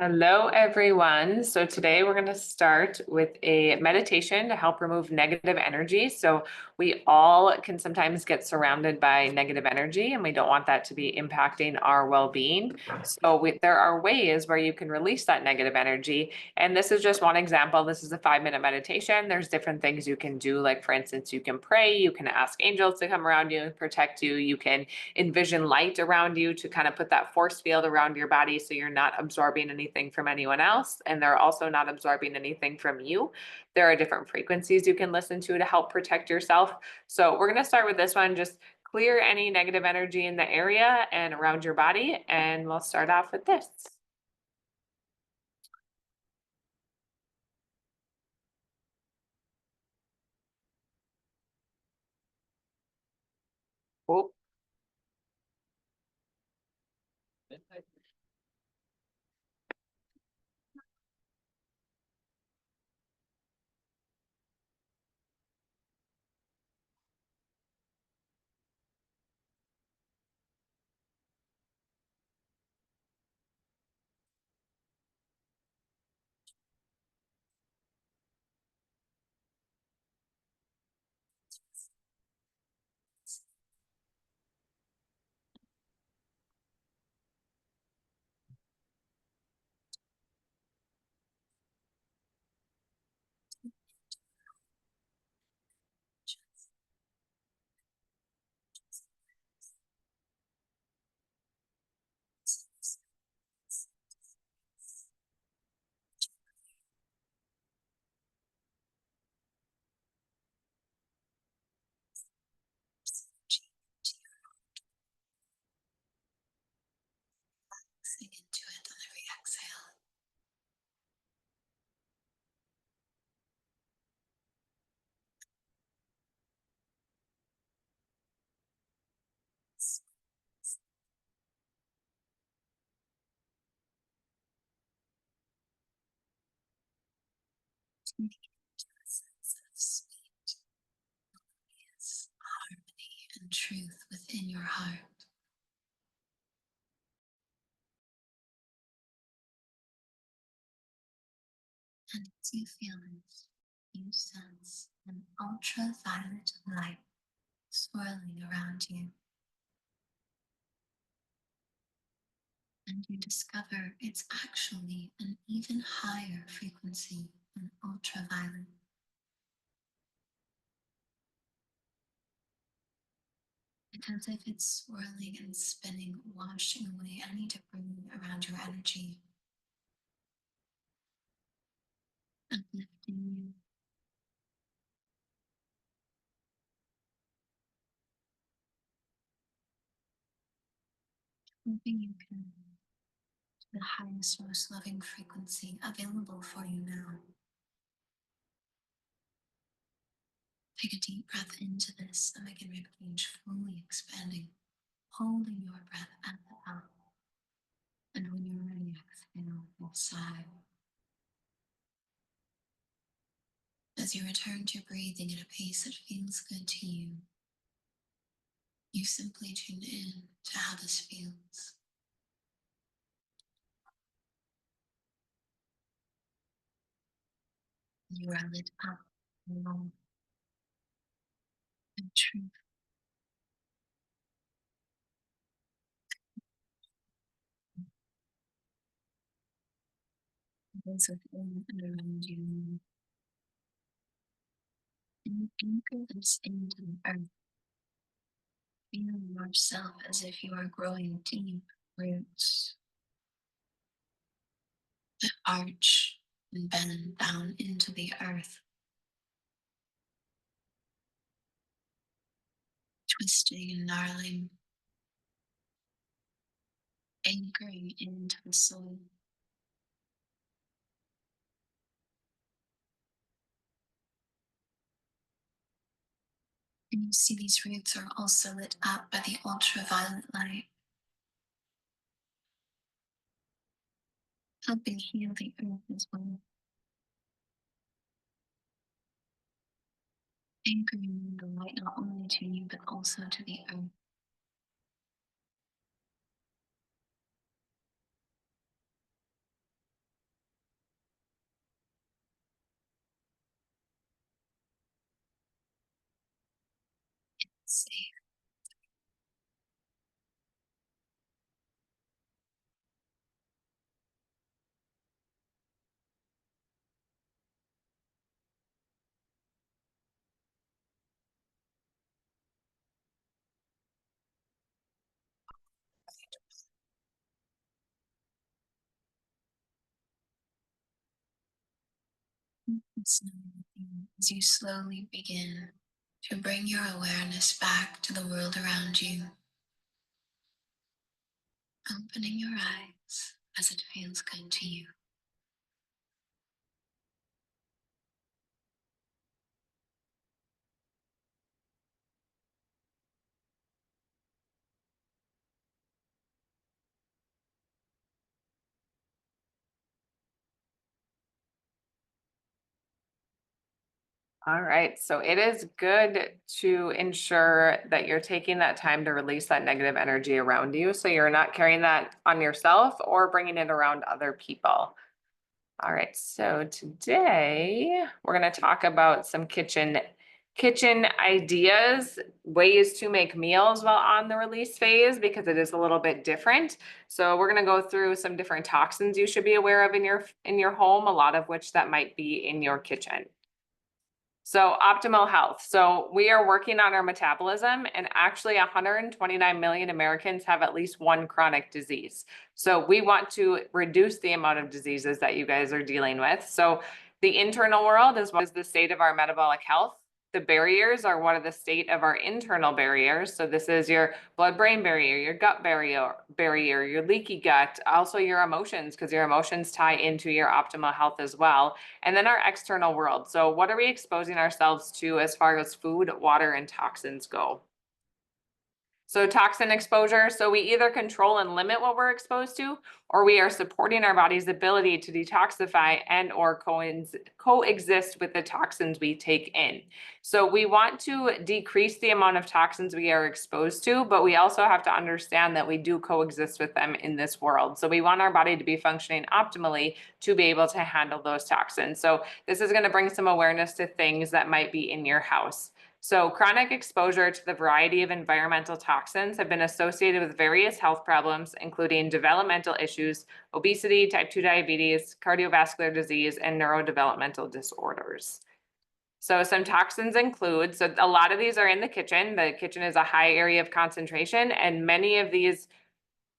Hello, everyone. So today we're going to start with a meditation to help remove negative energy. So we all can sometimes get surrounded by negative energy, and we don't want that to be impacting our well-being. So there are ways where you can release that negative energy. And this is just one example. This is a 5-minute meditation. There's different things you can do. Like, for instance, you can pray, you can ask angels to come around you and protect you. You can envision light around you to kind of put that force field around your body so you're not absorbing anything from anyone else and they're also not absorbing anything from you. There are different frequencies you can listen to help protect yourself. So we're going to start with this one. Just clear any negative energy in the area and around your body. And we'll start off with this. Oh. Sing into it on every exhale. Tuning into a sense of sweet, melodious harmony and truth within your heart. And as you feel it, you sense an ultraviolet light swirling around you. And you discover it's actually an even higher frequency than ultraviolet. It's as if it's swirling and spinning, washing away any debris around your energy, uplifting you, moving you can to the highest, most loving frequency available for you now. Take a deep breath into the stomach and ribcage, fully expanding, holding your breath at the top. And when you're ready, exhale, full sigh. As you return to breathing at a pace that feels good to you, you simply tune in to how this feels. You are lit up, alone, and truth. Those within and around you. And you anchor this into the earth, feeling yourself as if you are growing deep roots that arch and bend down into the earth, twisting and gnarling, anchoring into the soul. And you see these roots are also lit up by the ultraviolet light, helping heal the earth as well, anchoring the light not only to you but also to the earth. safe. It's nothing as you slowly begin to bring your awareness back to the world around you, opening your eyes as it feels good to you. All right, so it is good to ensure that you're taking that time to release that negative energy around you, so you're not carrying that on yourself or bringing it around other people. All right, so today we're going to talk about some kitchen ideas, ways to make meals while on the release phase, because it is a little bit different. So we're going to go through some different toxins you should be aware of in your home, a lot of which that might be in your kitchen. So optimal health. So we are working on our metabolism, and actually 129 million Americans have at least one chronic disease. So we want to reduce the amount of diseases that you guys are dealing with. So the internal world is what is the state of our metabolic health. The barriers are what are the state of our internal barriers. So this is your blood-brain barrier, your gut barrier, your leaky gut, also your emotions, because your emotions tie into your optimal health as well. And then our external world. So what are we exposing ourselves to as far as food, water, and toxins go? So toxin exposure, so we either control and limit what we're exposed to, or we are supporting our body's ability to detoxify and or coexist with the toxins we take in. So we want to decrease the amount of toxins we are exposed to, but we also have to understand that we do coexist with them in this world. So we want our body to be functioning optimally to be able to handle those toxins. So this is going to bring some awareness to things that might be in your house. So chronic exposure to the variety of environmental toxins have been associated with various health problems, including developmental issues, obesity, type 2 diabetes, cardiovascular disease, and neurodevelopmental disorders. So some toxins include, so a lot of these are in the kitchen. The kitchen is a high area of concentration, and many of these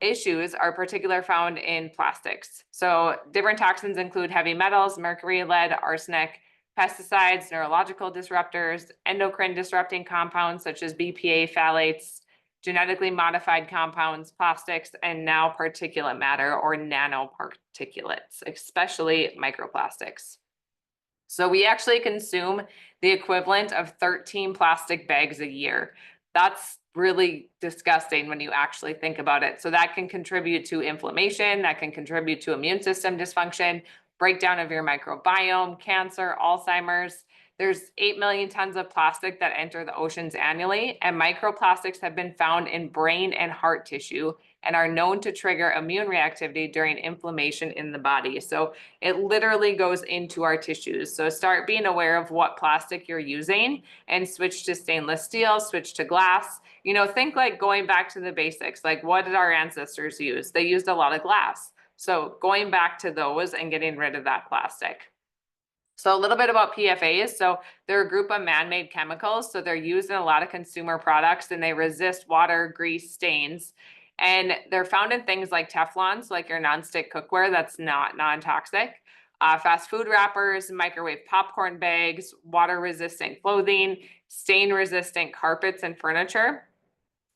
issues are particularly found in plastics. So different toxins include heavy metals, mercury, lead, arsenic, pesticides, neurological disruptors, endocrine disrupting compounds such as BPA, phthalates, genetically modified compounds, plastics, and now particulate matter or nanoparticulates, especially microplastics. So we actually consume the equivalent of 13 plastic bags a year. That's really disgusting when you actually think about it. So that can contribute to inflammation, that can contribute to immune system dysfunction, breakdown of your microbiome, cancer, Alzheimer's. There's 8 million tons of plastic that enter the oceans annually, and microplastics have been found in brain and heart tissue and are known to trigger immune reactivity during inflammation in the body. So it literally goes into our tissues. So start being aware of what plastic you're using and switch to stainless steel, switch to glass. You know, think like going back to the basics. Like, what did our ancestors use? They used a lot of glass. So going back to those and getting rid of that plastic. So a little bit about PFAs. So they're a group of man-made chemicals. So they're used in a lot of consumer products, and they resist water, grease, stains. And they're found in things like Teflon, so like your nonstick cookware that's not non-toxic, fast food wrappers, microwave popcorn bags, water-resistant clothing, stain-resistant carpets and furniture,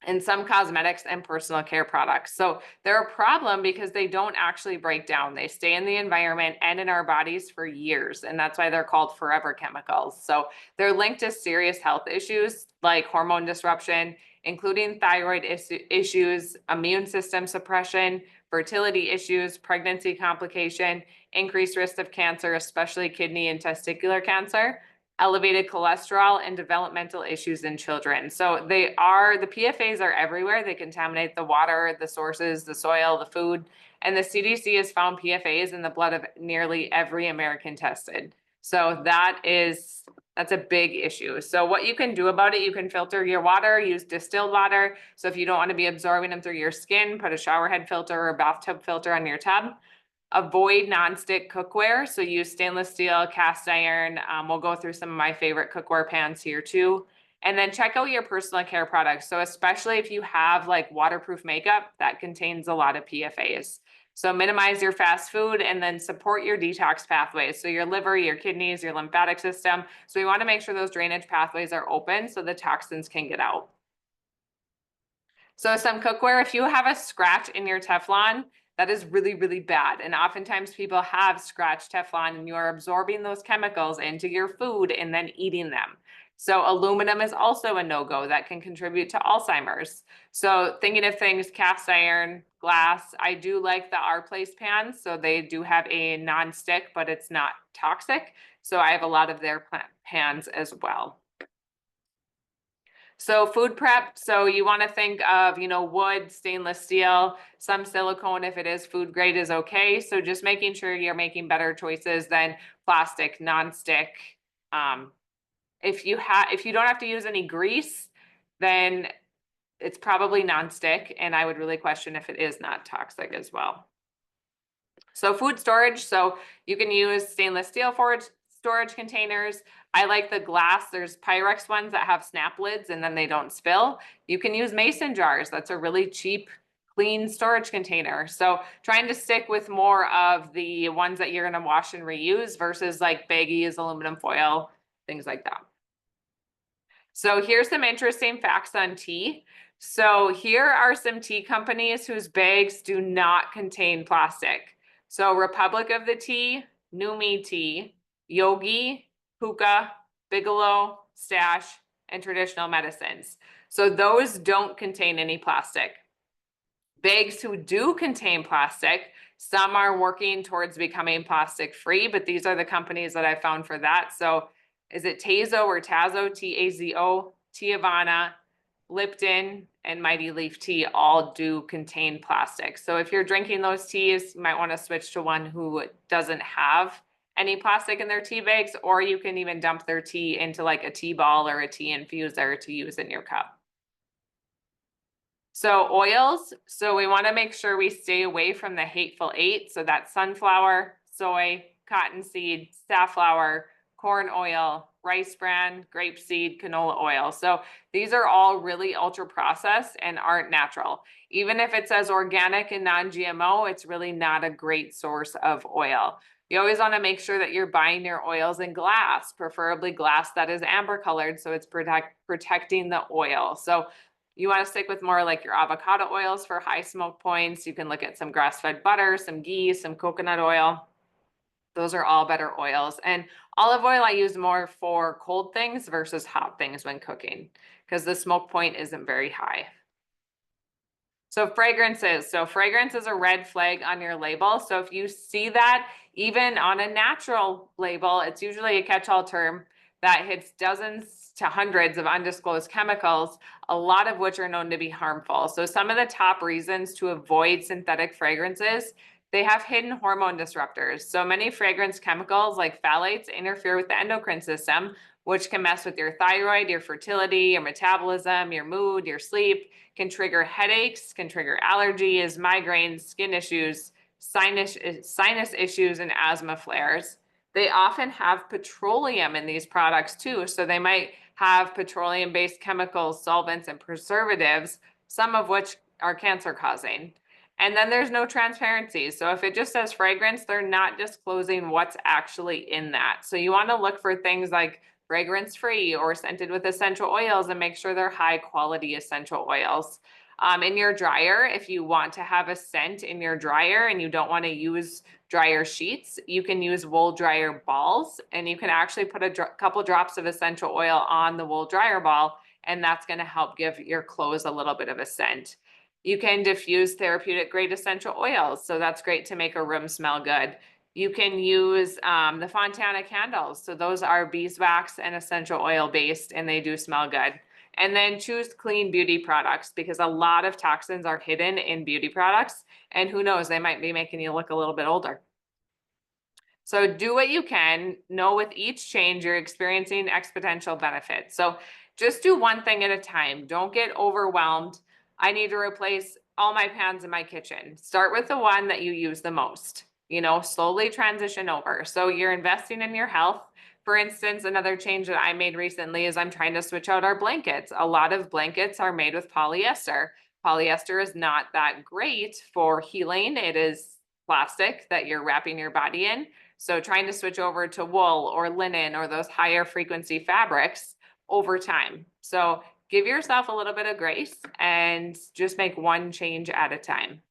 and some cosmetics and personal care products. So they're a problem because they don't actually break down. They stay in the environment and in our bodies for years. And that's why they're called forever chemicals. So they're linked to serious health issues like hormone disruption, including thyroid issues, immune system suppression, fertility issues, pregnancy complication, increased risk of cancer, especially kidney and testicular cancer, elevated cholesterol, and developmental issues in children. So the PFAs are everywhere. They contaminate the water, the sources, the soil, the food, and the CDC has found PFAs in the blood of nearly every American tested. So that's a big issue. So what you can do about it, you can filter your water, use distilled water. So if you don't want to be absorbing them through your skin, put a shower head filter or a bathtub filter on your tub. Avoid nonstick cookware. So use stainless steel, cast iron. We'll go through some of my favorite cookware pans here too. And then check out your personal care products. So especially if you have like waterproof makeup that contains a lot of PFAs. So minimize your fast food and then support your detox pathways. So your liver, your kidneys, your lymphatic system. So we want to make sure those drainage pathways are open so the toxins can get out. So some cookware, if you have a scratch in your Teflon, that is really, really bad. And oftentimes people have scratched Teflon and you are absorbing those chemicals into your food and then eating them. So aluminum is also a no-go that can contribute to Alzheimer's. So thinking of things, cast iron, glass, I do like the Our Place pans. So they do have a non-stick, but it's not toxic. So I have a lot of their pans as well. So food prep, so you want to think of, wood, stainless steel, some silicone if it is food grade is okay. So just making sure you're making better choices than plastic, nonstick. If you don't have to use any grease, then it's probably nonstick, and I would really question if it is not toxic as well. So food storage, so you can use stainless steel storage containers. I like the glass. There's Pyrex ones that have snap lids and then they don't spill. You can use mason jars. That's a really cheap, clean storage container. So trying to stick with more of the ones that you're going to wash and reuse versus like baggies, aluminum foil, things like that. So here's some interesting facts on tea. So here are some tea companies whose bags do not contain plastic. So Republic of the Tea, Numi Tea, Yogi, Hookah, Bigelow, Stash, and Traditional Medicines. So those don't contain any plastic. Bags who do contain plastic, some are working towards becoming plastic free, but these are the companies that I found for that. So is it Tazo or Tazo, T-A-Z-O, Teavana, Lipton, and Mighty Leaf Tea all do contain plastic. So if you're drinking those teas, you might want to switch to one who doesn't have any plastic in their tea bags, or you can even dump their tea into like a tea ball or a tea infuser to use in your cup. So oils, so we want to make sure we stay away from the hateful eight. So that's sunflower, soy, cottonseed, safflower, corn oil, rice bran, grapeseed, canola oil. So these are all really ultra processed and aren't natural. Even if it says organic and non-GMO, it's really not a great source of oil. You always want to make sure that you're buying your oils in glass, preferably glass that is amber colored, so it's protecting the oil. So you want to stick with more like your avocado oils for high smoke points. You can look at some grass-fed butter, some ghee, some coconut oil. Those are all better oils. And olive oil I use more for cold things versus hot things when cooking because the smoke point isn't very high. So fragrances. So fragrance is a red flag on your label. So if you see that even on a natural label, it's usually a catch-all term that hits dozens to hundreds of undisclosed chemicals, a lot of which are known to be harmful. So some of the top reasons to avoid synthetic fragrances, they have hidden hormone disruptors. So many fragrance chemicals like phthalates interfere with the endocrine system, which can mess with your thyroid, your fertility, your metabolism, your mood, your sleep, can trigger headaches, can trigger allergies, migraines, skin issues, sinus issues, and asthma flares. They often have petroleum in these products too. So they might have petroleum-based chemicals, solvents, and preservatives, some of which are cancer causing. And then there's no transparency. So if it just says fragrance, they're not disclosing what's actually in that. So you want to look for things like fragrance free or scented with essential oils and make sure they're high quality essential oils. In your dryer, if you want to have a scent in your dryer and you don't want to use dryer sheets, you can use wool dryer balls, and you can actually put a couple drops of essential oil on the wool dryer ball, and that's going to help give your clothes a little bit of a scent. You can diffuse therapeutic grade essential oils, so that's great to make a room smell good. You can use the Fontana candles, so those are beeswax and essential oil based, and they do smell good. And then choose clean beauty products because a lot of toxins are hidden in beauty products, and who knows, they might be making you look a little bit older. So do what you can. Know with each change, you're experiencing exponential benefits. So just do one thing at a time. Don't get overwhelmed. I need to replace all my pans in my kitchen. Start with the one that you use the most. Slowly transition over. So you're investing in your health. For instance, another change that I made recently is I'm trying to switch out our blankets. A lot of blankets are made with polyester. Polyester is not that great for healing. It is plastic that you're wrapping your body in. So trying to switch over to wool or linen or those higher frequency fabrics over time. So give yourself a little bit of grace and just make one change at a time.